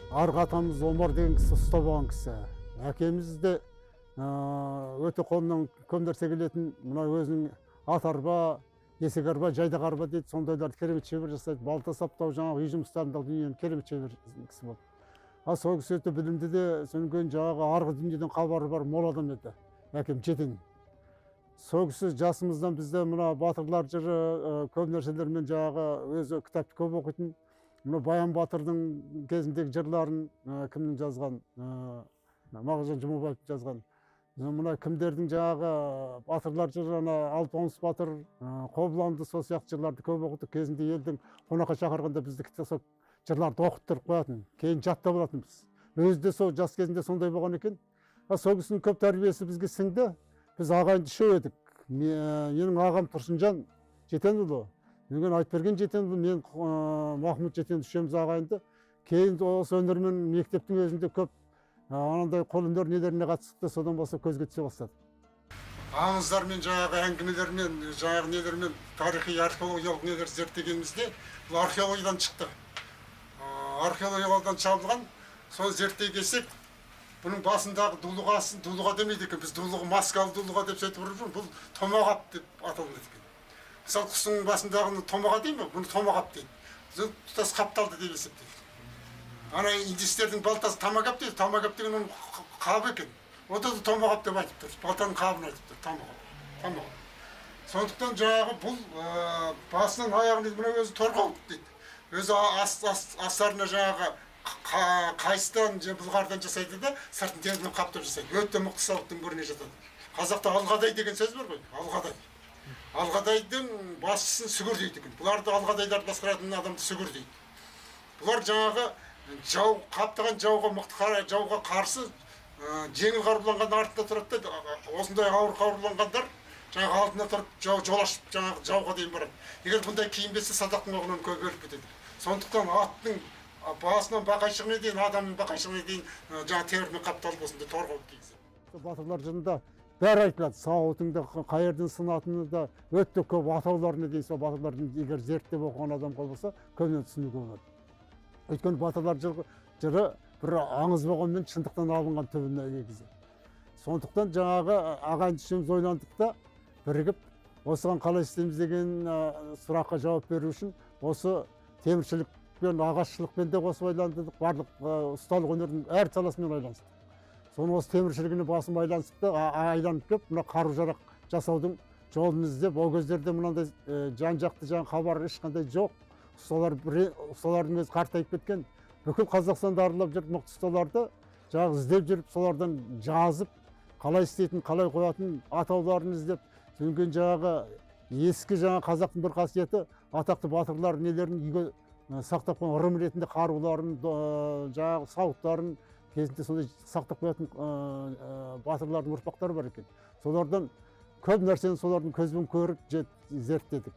Арғы атамыз Омар деген кісі ұстап алған кісі. Әкеміз де өте қолынан көп нәрсе келетін, мына өзінің ат арба, есек арба, жайдақ арба дейді, сондайларды керемет шебер жасайды. Балта саптау, жаңағы үй жұмыстарындағы дүниені керемет шебер кісі болды. Сол кісі өте білімді де, содан жаңағы арғы дүниеден хабары бар мол адам еді. Әкем жетен. Сол кісі жасымыздан бізде мына батырлар жыры көп нәрселермен жаңағы өзі кітапты көп оқитын. Мына Баян Батырдың кезіндегі жырларын кімнің жазған, Мағжан Жұмабаев жазған. Мына кімдердің жаңағы батырлар жыры, Алпамыс батыр, Қобыланды, сол сияқты жырларды көп оқыдық. Кезінде елдің қонаққа шақырғанда бізді сол жырларды оқыттырып қоятын. Кейін жаттап алатынбыз. Өзі де сол жас кезінде сондай болған екен. Сол кісінің көп тәрбиесі бізге сіңді. Біз ағайынды үшеу едік. Менің ағам Тұрсынжан Жетенұлы, мен Айтберген Жетенұлы, мен Махмұт Жетенұлы үшеуміз ағайынды. Кейін осы өнермен мектептің өзінде көп анандай қол өнер нелеріне қатысты, содан басқа көзге түсе бастады. Аңыздармен, жаңағы әңгімелермен, жаңағы нелермен тарихи археологиялық нелер зерттегенімізде бұл археологиядан шықты. Археологиядан шабылған, соны зерттей келсек, бұның басындағы дулығасын дулыға демейді екен. Біз дулығы маскалы дулыға деп сөйтіп жүрміз. Бұл томағап деп аталынады екен. Мысалы құстың басындағыны томаға дейді ме? Бұны томағап дейді. Біз тұтас қапталды деп есептейді. Ана индистердің балтасы тамағап дейді. Тамағап деген оның қабы екен. Ода да томағап деп айтып тұр. Балтаның қабын айтып тұр. Томағап. Сондықтан жаңағы бұл басынан аяғын дейді, мына өзі торғауыт дейді. Өзі астарына жаңағы қайыстан бұлғардан жасайды да, сыртын темірмен қаптап жасайды. Өте мықты сауыттың біріне жатады. Қазақта алғадай деген сөз бар ғой, алғадай. Алғадайдың басшысын сүгір дейді екен. Бұларды алғадайларды басқаратын адамды сүгір дейді. Бұлар жаңағы қаптаған жауға мықты жауға қарсы жеңіл қаруланған артында тұрады да, осындай ауыр қаруланғандар жаңағы алдына тұрып жол ашып жаңағы жауға дейін барады. Егер бұндай киінбесе садақтың оғынан көп өліп кетеді. Сондықтан аттың басынан бақайшығына дейін, адамның бақайшығына дейін жаңа темірмен қапталып осындай торғауыт кигізеді. Батырлар жырында бәрі айтылады. Сауытыңда қайырдың сынатыны да өте көп атауларына дейін сол батырлардың егер зерттеп оқыған адам болса, көбінен түсінуге болады. Өйткені батырлар жыры бір аңыз болғанмен шындықтан алынған түбіне негізі. Сондықтан жаңағы ағайынды үшеуміз ойландық та бірігіп, осыған қалай істейміз деген сұраққа жауап беру үшін осы теміршілік ағашшылықпен де қосып ойландық, барлық ұсталық өнердің әр саласымен ойланыстық. Соны осы теміршілігіне басым айланып кеп, мына қару-жарақ жасаудың жолын іздеп, ол кездерде мынандай жан-жақты жаңа хабар ешқандай жоқ. Ұсталардың өзі қартайып кеткен. Бүкіл Қазақстанды аралап жүріп, мықты ұсталарды жаңағы іздеп жүріп, солардан жазып, қалай істейтін, қалай қоятын атауларын іздеп, сөйген жаңағы ескі жаңа қазақтың бір қасиеті атақты батырлар нелерін үйге сақтап қойған ырым ретінде қаруларын, жаңағы сауыттарын кезінде сондай сақтап қоятын батырлардың ұрпақтары бар екен. Солардан көп нәрсені солардың көзбен көріп зерттедік.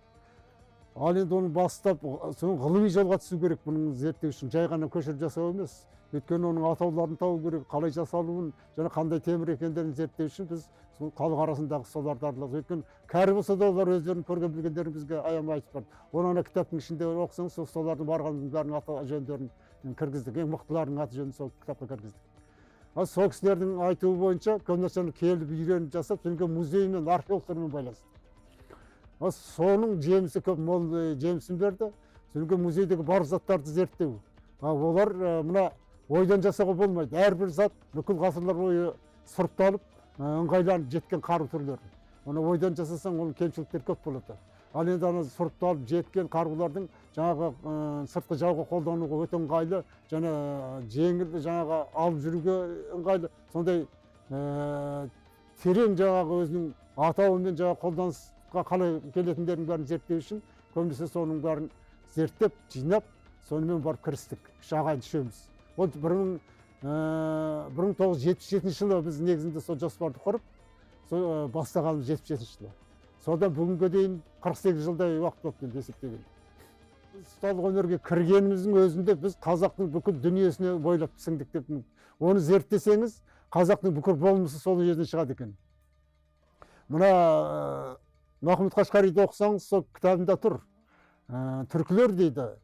Ал енді оны бастап, ғылыми жолға түсу керек бұның зерттеу үшін. Жай ғана көшіріп жасау емес. Өйткені оның атауларын табу керек, қалай жасалуын, және қандай темір екендерін зерттеу үшін біз халық арасындағы соларды аралаймыз. Өйткені кәрі болса да олар өздерінің көрген білгендерін бізге аямай айтып барды. Оны ана кітаптың ішінде оқысаңыз, солардың барғанның бәрінің аты жөндерін кіргіздік. Ең мықтыларының аты жөнін сол кітапқа кіргіздік. Сол кісілердің айтуы бойынша көп нәрсені келіп үйреніп жасап, содан музей мен археологтармен байланысты. Соның жемісі көп мол жемісін берді. Содан музейдегі бар заттарды зерттеу. Олар мына ойдан жасауға болмайды. Әрбір зат бүкіл ғасырлар бойы сұрыпталып, ыңғайланып жеткен қару түрлері. Оны ойдан жасасаң, оның кемшіліктері көп болады. Ал енді ана сұрыпталып жеткен қарулардың жаңағы сыртқы жауға қолдануға өте ыңғайлы, және жеңіл жаңағы алып жүруге ыңғайлы. Сондай терең жаңағы өзінің атауымен жаңағы қолданысқа қалай келетіндердің бәрін зерттеу үшін көбінесе соның бәрін зерттеп, жинап, сонымен барып кірістік. Ағайынды үшеуміз. Ол 1977 жылы біз негізінде сол жоспарды құрып, бастағанымыз 77 жылы. Содан бүгінге дейін 48 жылдай уақыт болып келді есептеген. Ұсталық өнерге кіргеніміздің өзінде біз қазақтың бүкіл дүниесіне бойлап сіңдік деп. Оны зерттесеңіз, қазақтың бүкіл болмысы сол жерден шығады екен. Мына Махмұт Қашқариді оқысаңыз, сол кітабында тұр. Түркілер дейді,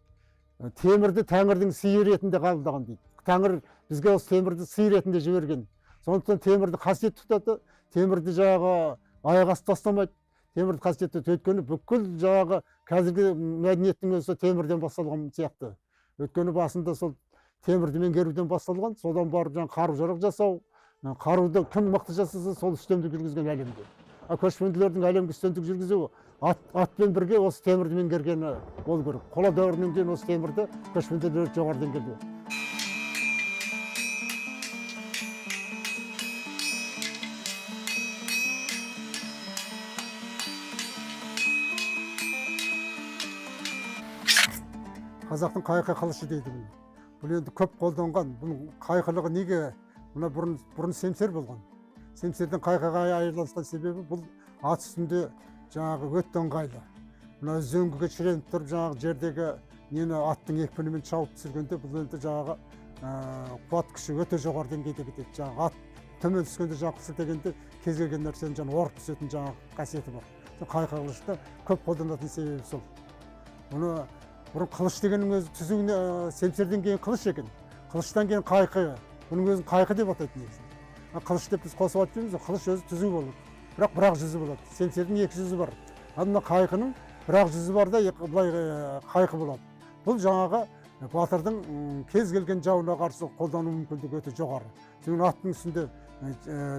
темірді тәңірдің сыйы ретінде қабылдаған дейді. Тәңір бізге осы темірді сый ретінде жіберген. Сондықтан темірді қасиетті тұтады, темірді жаңағы аяқ асты тастамайды. Темірді қасиетті өйткені бүкіл жаңағы қазіргі мәдениеттің өзі темірден басталған сияқты. Өйткені басында сол темірді меңгеруден басталған, содан барып жаңағы қару-жарақ жасау, қаруды кім мықты жасаса сол үстемдік жүргізген әлемде. Көшпенділердің әлемге үстемдік жүргізуі атпен бірге осы темірді меңгергені болу керек. Қола дәуірінен кейін осы темірді көшпенділер жоғары деңгейде. Қазақтың қайқы қылышы дейді бұл. Бұл енді көп қолданған. Бұның қайқылығы неге? Мына бұрын семсер болған. Семсерден қайқыға айырылысқан себебі бұл ат үстінде жаңағы өте ыңғайлы. Мына үзеңгіге шіреніп тұрып жаңағы жердегі нені аттың екпінімен шауып түсіргенде бұл енді жаңағы қуат күші өте жоғары деңгейде кетеді. Жаңағы ат төмен түскенде жаңағы сілтегенде кез келген нәрсені жаңағы орып түсетін жаңағы қасиеті бар. Қайқы қылышты көп қолданатын себебі сол. Бұны бұрын қылыш дегеннің өзі түзуіне семсерден кейін қылыш екен. Қылыштан кейін қайқы. Бұның өзін қайқы деп атайды негізі. Қылыш деп біз қосып айтпаймыз, қылыш өзі түзу болады. Бірақ жүзі болады. Семсердің екі жүзі бар. Мына қайқының бірақ жүзі бар да былай қайқы болады. Бұл жаңағы батырдың кез келген жауына қарсы қолдану мүмкіндігі өте жоғары. Соның аттың үстінде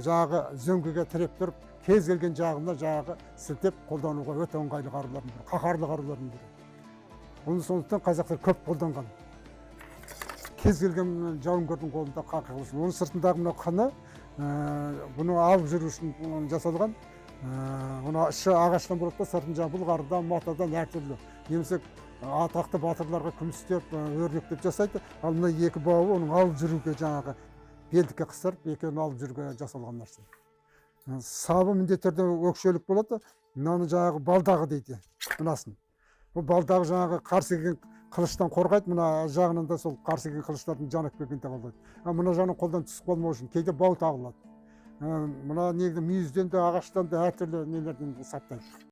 жаңағы зөңгіге тіреп тұрып, кез келген жағына жаңағы сілтеп қолдануға өте ыңғайлы қарулардың бірі, қаһарлы қарулардың бірі. Оны сондықтан қазақтар көп қолданған. Кез келген жауынгердің қолында қайқы қылыш. Оның сыртындағы мына қыны, бұны алып жүру үшін жасалған. Оны іші ағаштан болады да, сыртын жаңағы бұлғарыдан, матадан әртүрлі. Немесе атақты батырларға күмістеп, өрнектеп жасайды. Ал мына екі бауы оның алып жүруге жаңағы белдікке қыстырып, екеуін алып жүруге жасалған нәрсе. Сабы міндетті түрде өкшелік болады. Мынаны жаңағы балдағы дейді, мынасын. Бұл балдағы жаңағы қарсы келген қылыштан қорғайды, мына жағынан да сол қарсы келген қылыштардың жанып келгенде қалады. Мына жағынан қолдан түсіп қалмау үшін кейде бау тағылады. Мына негізі мүйізден де ағаштан да әртүрлі нелерден сақтайды.